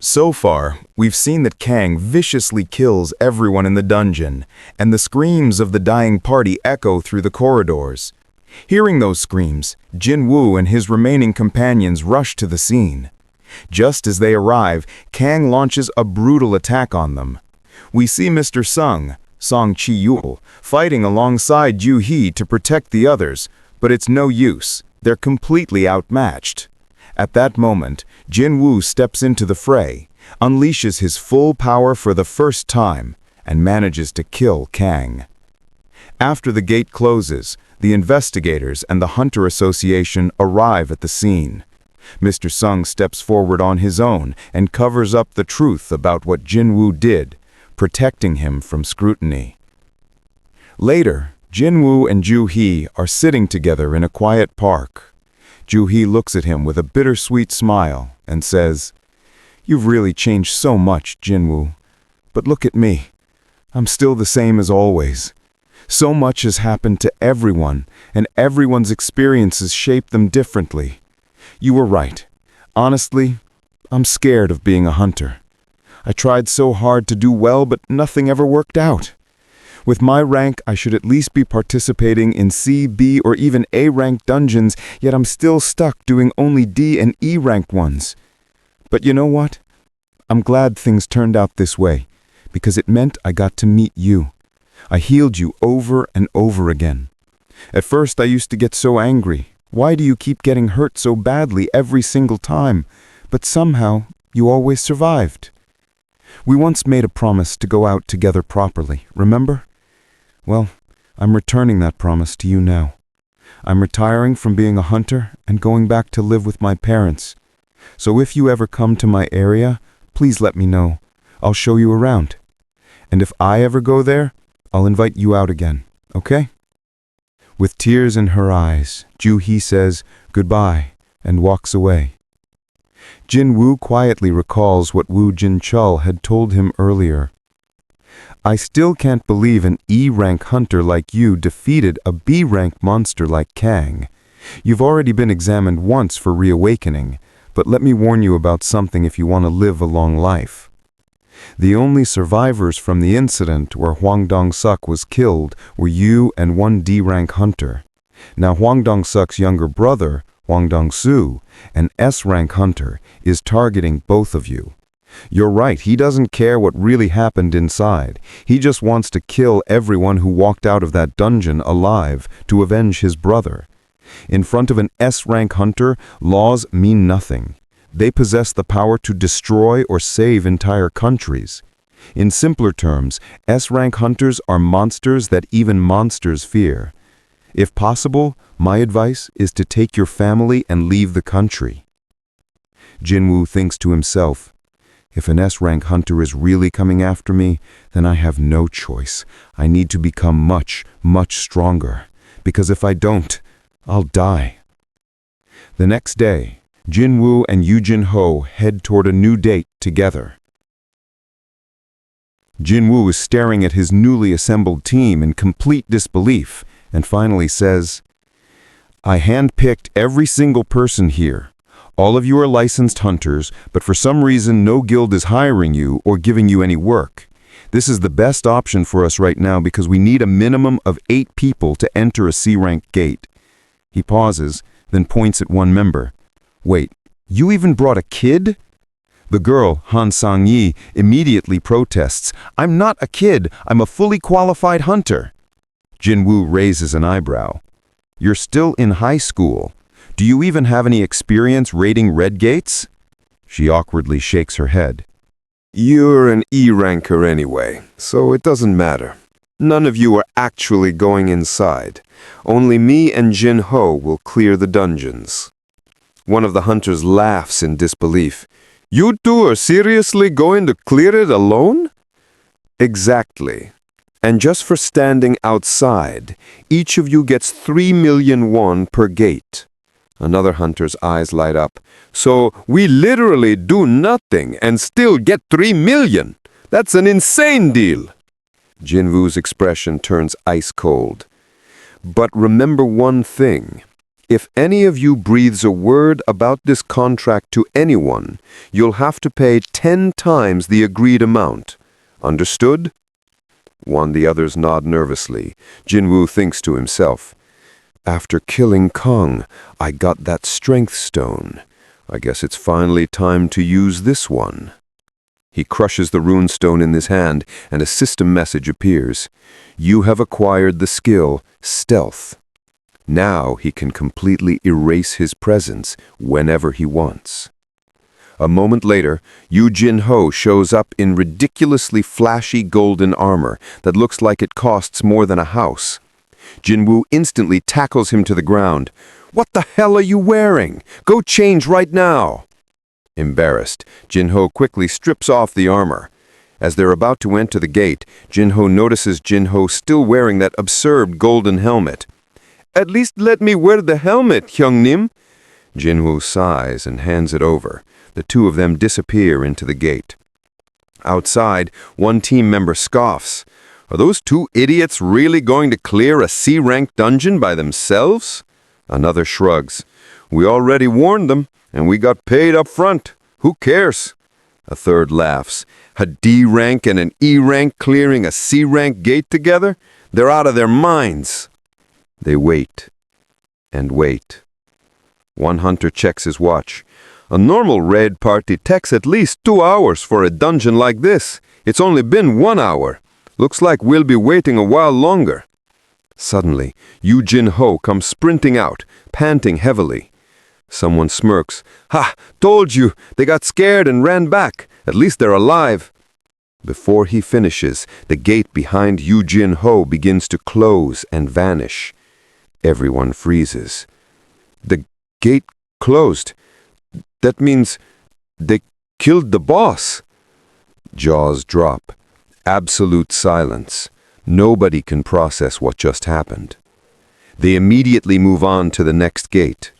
So far, we've seen that Kang viciously kills everyone in the dungeon, and the screams of the dying party echo through the corridors. Hearing those screams, Jin-Woo and his remaining companions rush to the scene. Just as they arrive, Kang launches a brutal attack on them. We see Mr. Song Chi-yul, fighting alongside Ju-Hee to protect the others, but it's no use. They're completely outmatched. At that moment, Jin-Woo steps into the fray, unleashes his full power for the first time, and manages to kill Kang. After the gate closes, the investigators and the Hunter Association arrive at the scene. Mr. Sung steps forward on his own and covers up the truth about what Jin-Woo did, protecting him from scrutiny. Later, Jin-Woo and Ju-Hee are sitting together in a quiet park. Ju-Hee looks at him with a bittersweet smile and says, "You've really changed so much, Jin-Woo. But look at me. I'm still the same as always. So much has happened to everyone, and everyone's experiences shape them differently. You were right. Honestly, I'm scared of being a hunter. I tried so hard to do well, but nothing ever worked out. With my rank, I should at least be participating in C, B, or even A-ranked dungeons, yet I'm still stuck doing only D and E-ranked ones. But you know what? I'm glad things turned out this way, because it meant I got to meet you. I healed you over and over again. At first, I used to get so angry. Why do you keep getting hurt so badly every single time? But somehow, you always survived. We once made a promise to go out together properly, remember? Well, I'm returning that promise to you now. I'm retiring from being a hunter and going back to live with my parents. So if you ever come to my area, please let me know. I'll show you around. And if I ever go there, I'll invite you out again, okay?" With tears in her eyes, Ju-Hee says goodbye and walks away. Jin-Woo quietly recalls what Woo Jin-chul had told him earlier. "I still can't believe an E-rank hunter like you defeated a B-rank monster like Kang. You've already been examined once for reawakening, but let me warn you about something if you want to live a long life. The only survivors from the incident where Hwang Dong-suk was killed were you and one D-rank hunter. Now Hwang Dong-suk's younger brother, Hwang Dong-soo, an S-rank hunter, is targeting both of you. You're right, he doesn't care what really happened inside. He just wants to kill everyone who walked out of that dungeon alive to avenge his brother. In front of an S-rank hunter, laws mean nothing. They possess the power to destroy or save entire countries. In simpler terms, S-rank hunters are monsters that even monsters fear. If possible, my advice is to take your family and leave the country." Jin-Woo thinks to himself, "If an S-rank hunter is really coming after me, then I have no choice. I need to become much, much stronger, because if I don't, I'll die." The next day, Jin-Woo and Yoo-Jin-ho head toward a new date together. Jin-Woo is staring at his newly assembled team in complete disbelief and finally says, "I handpicked every single person here. All of you are licensed hunters, but for some reason no guild is hiring you or giving you any work. This is the best option for us right now because we need a minimum of 8 people to enter a C-rank gate." He pauses, then points at one member. "Wait, you even brought a kid?" The girl, Han Sang-yi, immediately protests, "I'm not a kid, I'm a fully qualified hunter." Jin-Woo raises an eyebrow. "You're still in high school. Do you even have any experience raiding Red Gates?" She awkwardly shakes her head. "You're an E-ranker anyway, so it doesn't matter. None of you are actually going inside. Only me and Jin-Ho will clear the dungeons." One of the hunters laughs in disbelief. "You two are seriously going to clear it alone?" "Exactly. And just for standing outside, each of you gets 3 million won per gate." Another hunter's eyes light up. "So we literally do nothing and still get 3 million? That's an insane deal." Jin-Woo's expression turns ice cold. "But remember one thing. If any of you breathes a word about this contract to anyone, you'll have to pay 10 times the agreed amount. Understood? The others nod nervously. Jin-Woo thinks to himself, after killing Kang, I got that strength stone. I guess it's finally time to use this one. He crushes the rune stone in his hand, and a system message appears. You have acquired the skill, Stealth. Now he can completely erase his presence whenever he wants. A moment later, Yu Jin-Ho shows up in ridiculously flashy golden armor that looks like it costs more than a house. Jin-Woo instantly tackles him to the ground. What the hell are you wearing? Go change right now! Embarrassed, Jin-Ho quickly strips off the armor. As they're about to enter the gate, Jin-Ho notices Jin-Ho still wearing that absurd golden helmet. At least let me wear the helmet, Hyung-nim. Jin-Woo sighs and hands it over. The two of them disappear into the gate. Outside, one team member scoffs. Are those two idiots really going to clear a C-rank dungeon by themselves? Another shrugs. We already warned them, and we got paid up front. Who cares? A third laughs. A D-rank and an E-rank clearing a C-rank gate together? They're out of their minds. They wait and wait. One hunter checks his watch. A normal raid party takes at least 2 hours for a dungeon like this. It's only been 1 hour. Looks like we'll be waiting a while longer. Suddenly, Yu Jin-Ho comes sprinting out, panting heavily. Someone smirks. Ha! Told you! They got scared and ran back. At least they're alive. Before he finishes, the gate behind Yu Jin-Ho begins to close and vanish. Everyone freezes. The gate closed. That means they killed the boss. Jaws drop. Absolute silence. Nobody can process what just happened. They immediately move on to the next gate.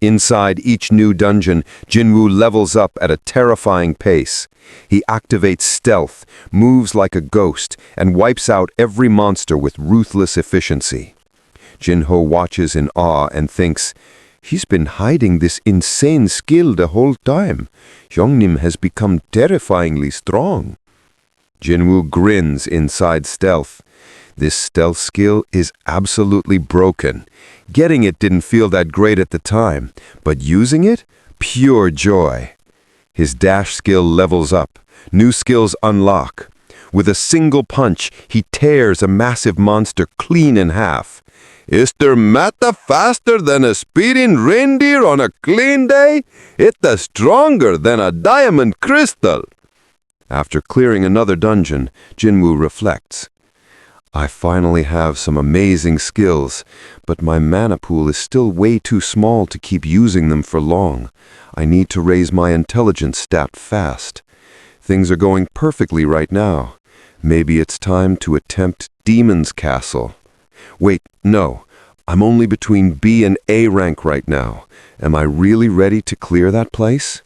Inside each new dungeon, Jin-Woo levels up at a terrifying pace. He activates stealth, moves like a ghost, and wipes out every monster with ruthless efficiency. Jin-Ho watches in awe and thinks, he's been hiding this insane skill the whole time. Hyung-nim has become terrifyingly strong. Jin-Woo grins inside stealth. This stealth skill is absolutely broken. Getting it didn't feel that great at the time, but using it? Pure joy. His dash skill levels up. New skills unlock. With a single punch, he tears a massive monster clean in half. Is there matter faster than a speeding reindeer on a clean day? It's stronger than a diamond crystal. After clearing another dungeon, Jin-Woo reflects. I finally have some amazing skills, but my mana pool is still way too small to keep using them for long. I need to raise my intelligence stat fast. Things are going perfectly right now. Maybe it's time to attempt Demon's Castle. Wait, no. I'm only between B and A rank right now. Am I really ready to clear that place?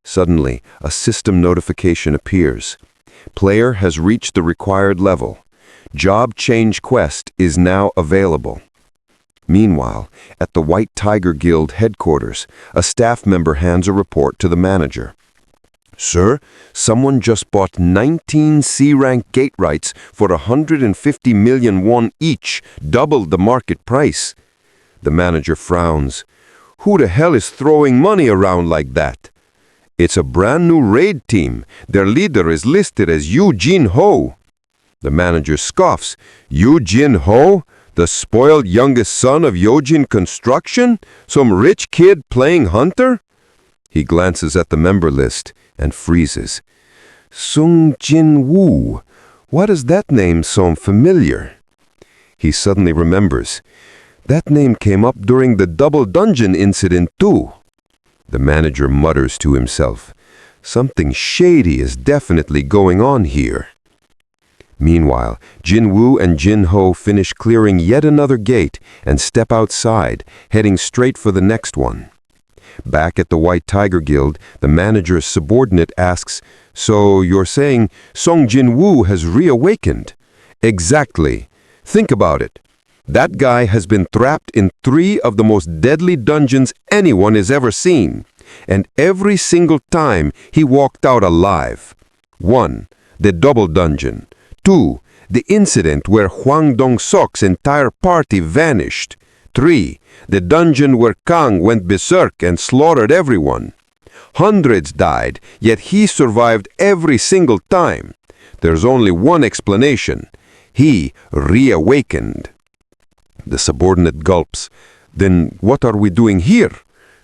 Suddenly, a system notification appears. Player has reached the required level. Job change quest is now available. Meanwhile, at the White Tiger Guild headquarters, a staff member hands a report to the manager. Sir, someone just bought 19 C-rank gate rights for 150 million won each, doubled the market price. The manager frowns. Who the hell is throwing money around like that? It's a brand new raid team. Their leader is listed as Yu Jin-Ho. The manager scoffs. Yu Jin-Ho? The spoiled youngest son of Yojin Construction? Some rich kid playing hunter? He glances at the member list and freezes. Sung Jin-Woo. Why does that name sound familiar? He suddenly remembers. That name came up during the double dungeon incident too. The manager mutters to himself. Something shady is definitely going on here. Meanwhile, Jin-Woo and Jin-Ho finish clearing yet another gate and step outside, heading straight for the next one. Back at the White Tiger Guild, the manager's subordinate asks, So you're saying Song Jin-Woo has reawakened? Exactly. Think about it. That guy has been trapped in 3 of the most deadly dungeons anyone has ever seen. And every single time he walked out alive. 1. The double dungeon. 2. The incident where Hwang Dong-sok's entire party vanished. 3. The dungeon where Kang went berserk and slaughtered everyone. Hundreds died, yet he survived every single time. There's only one explanation. He reawakened. The subordinate gulps. Then what are we doing here?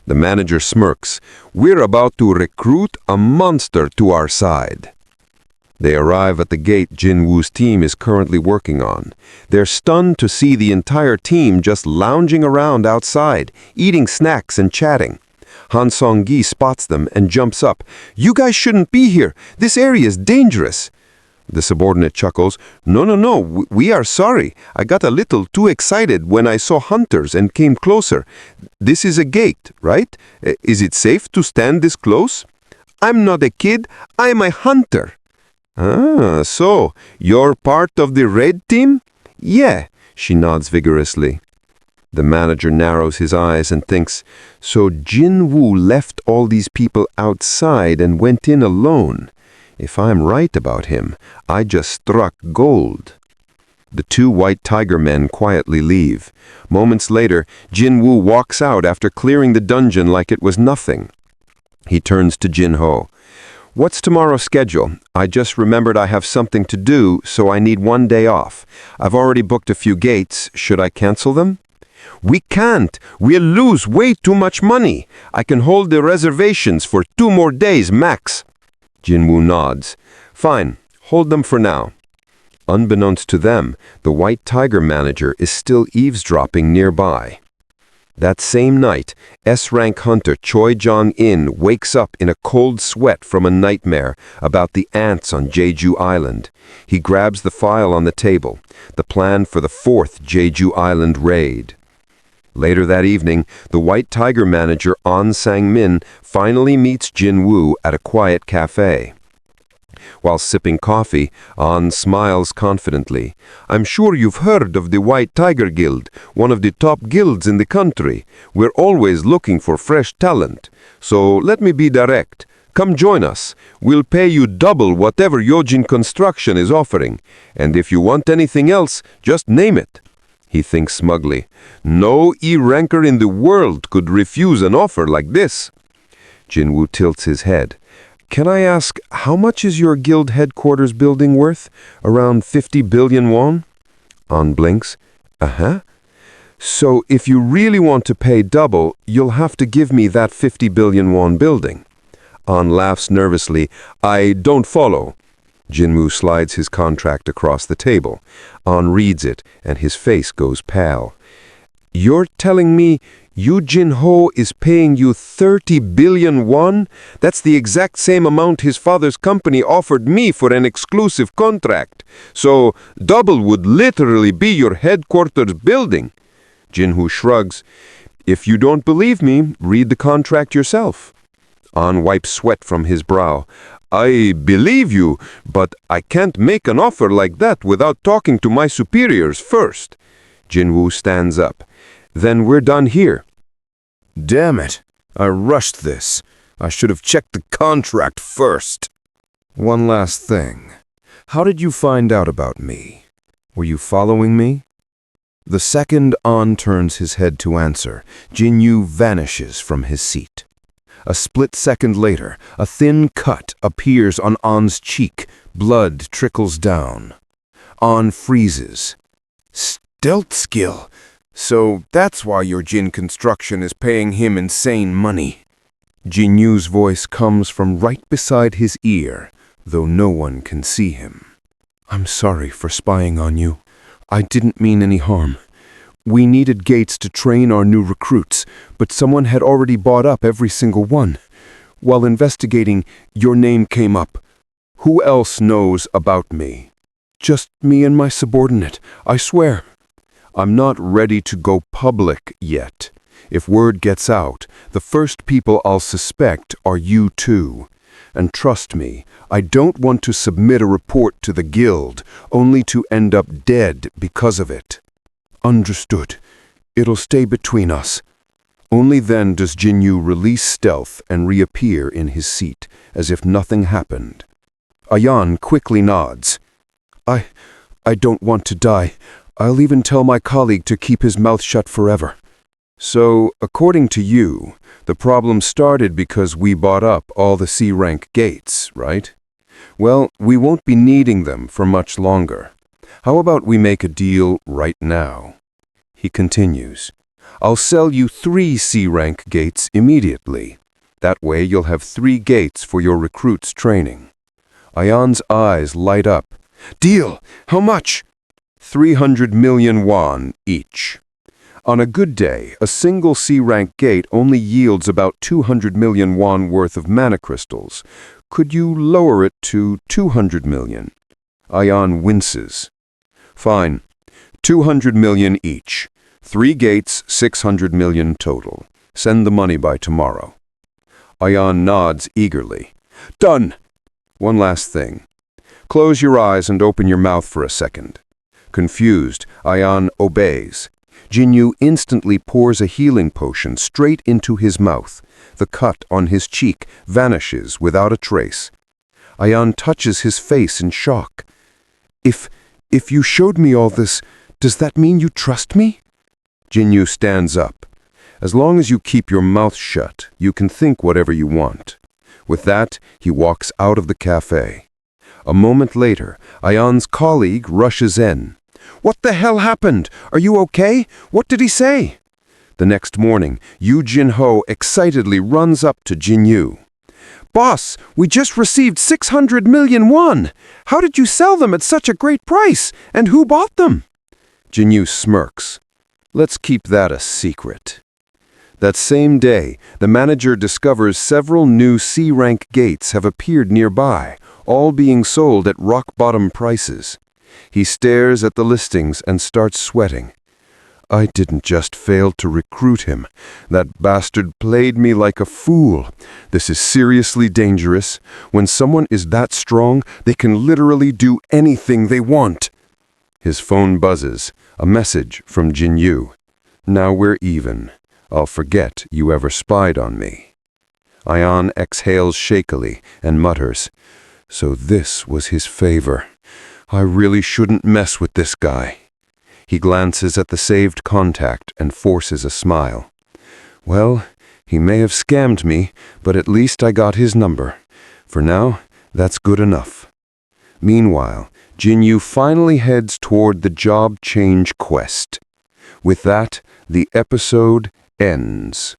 The manager smirks. We're about to recruit a monster to our side. They arrive at the gate Jin-Woo's team is currently working on. They're stunned to see the entire team just lounging around outside, eating snacks and chatting. Han Song-gi spots them and jumps up. "You guys shouldn't be here. This area is dangerous." The subordinate chuckles. No, we are sorry. I got a little too excited when I saw hunters and came closer. This is a gate, right? Is it safe to stand this close? I'm not a kid. I'm a hunter. Ah, so you're part of the raid team? Yeah, she nods vigorously. The manager narrows his eyes and thinks, so Jin-Woo left all these people outside and went in alone. If I'm right about him, I just struck gold. The 2 white tiger men quietly leave. Moments later, Jin-Woo walks out after clearing the dungeon like it was nothing. He turns to Jin-Ho. What's tomorrow's schedule? I just remembered I have something to do, so I need 1 day off. I've already booked a few gates. Should I cancel them? We can't. We'll lose way too much money. I can hold the reservations for 2 more days max. Jin-Woo nods. Fine, hold them for now. Unbeknownst to them, the White Tiger manager is still eavesdropping nearby. That same night, S-rank hunter Choi Jong-in wakes up in a cold sweat from a nightmare about the ants on Jeju Island. He grabs the file on the table, the plan for the 4th Jeju Island raid. Later that evening, the White Tiger manager An Sang-min finally meets Jin-Woo at a quiet cafe. While sipping coffee, An smiles confidently. I'm sure you've heard of the White Tiger Guild, one of the top guilds in the country. We're always looking for fresh talent. So let me be direct. Come join us. We'll pay you double whatever Yojin Construction is offering. And if you want anything else, just name it. He thinks smugly. No E-ranker in the world could refuse an offer like this. Jin-Woo tilts his head. Can I ask, how much is your guild headquarters building worth? Around 50 billion won? An blinks. Uh-huh. So if you really want to pay double, you'll have to give me that 50 billion won building. An laughs nervously. I don't follow. Jin-Woo slides his contract across the table. An reads it, and his face goes pale. You're telling me Yu Jin-Ho is paying you 30 billion won? That's the exact same amount his father's company offered me for an exclusive contract. So double would literally be your headquarters building. Jin-Woo shrugs. If you don't believe me, read the contract yourself. An wipes sweat from his brow. I believe you, but I can't make an offer like that without talking to my superiors first. Jin-Woo stands up. Then we're done here. Damn it. I rushed this. I should have checked the contract first. One last thing. How did you find out about me? Were you following me? The second An turns his head to answer, Jin-Woo vanishes from his seat. A split second later, a thin cut appears on An's cheek. Blood trickles down. An freezes. Stealth skill. So that's why your Jin Construction is paying him insane money. Jin-Woo's voice comes from right beside his ear, though no one can see him. I'm sorry for spying on you. I didn't mean any harm. We needed gates to train our new recruits, but someone had already bought up every single one. While investigating, your name came up. Who else knows about me? Just me and my subordinate, I swear. I'm not ready to go public yet. If word gets out, the first people I'll suspect are you two. And trust me, I don't want to submit a report to the guild, only to end up dead because of it. Understood. It'll stay between us. Only then does Jin-Woo release Stealth and reappear in his seat, as if nothing happened. Ayan quickly nods. I don't want to die. I'll even tell my colleague to keep his mouth shut forever. So, according to you, the problem started because we bought up all the C-rank gates, right? Well, we won't be needing them for much longer. How about we make a deal right now? He continues. I'll sell you 3 C-rank gates immediately. That way you'll have 3 gates for your recruits' training. Ayan's eyes light up. Deal! How much? 300 million won each. On a good day, a single C-rank gate only yields about 200 million won worth of mana crystals. Could you lower it to 200 million? Ayan winces. Fine. 200 million each. 3 gates, 600 million total. Send the money by tomorrow. Ayan nods eagerly. Done! One last thing. Close your eyes and open your mouth for a second. Confused, Ayan obeys. Jin-Woo instantly pours a healing potion straight into his mouth. The cut on his cheek vanishes without a trace. Ayan touches his face in shock. If you showed me all this, does that mean you trust me? Jin-Woo stands up. As long as you keep your mouth shut, you can think whatever you want. With that, he walks out of the cafe. A moment later, Ayan's colleague rushes in. What the hell happened? Are you okay? What did he say? The next morning, Yoo Jin-ho excitedly runs up to Jin-Woo. Boss, we just received 600 million won. How did you sell them at such a great price? And who bought them? Jin-Woo smirks. Let's keep that a secret. That same day, the manager discovers several new C-rank gates have appeared nearby, all being sold at rock-bottom prices. He stares at the listings and starts sweating. I didn't just fail to recruit him. That bastard played me like a fool. This is seriously dangerous. When someone is that strong, they can literally do anything they want. His phone buzzes. A message from Jin-Woo. Now we're even. I'll forget you ever spied on me. Ayan exhales shakily and mutters, So this was his favor. I really shouldn't mess with this guy. He glances at the saved contact and forces a smile. Well, he may have scammed me, but at least I got his number. For now, that's good enough. Meanwhile, Jin-Woo finally heads toward the job change quest. With that, the episode ends.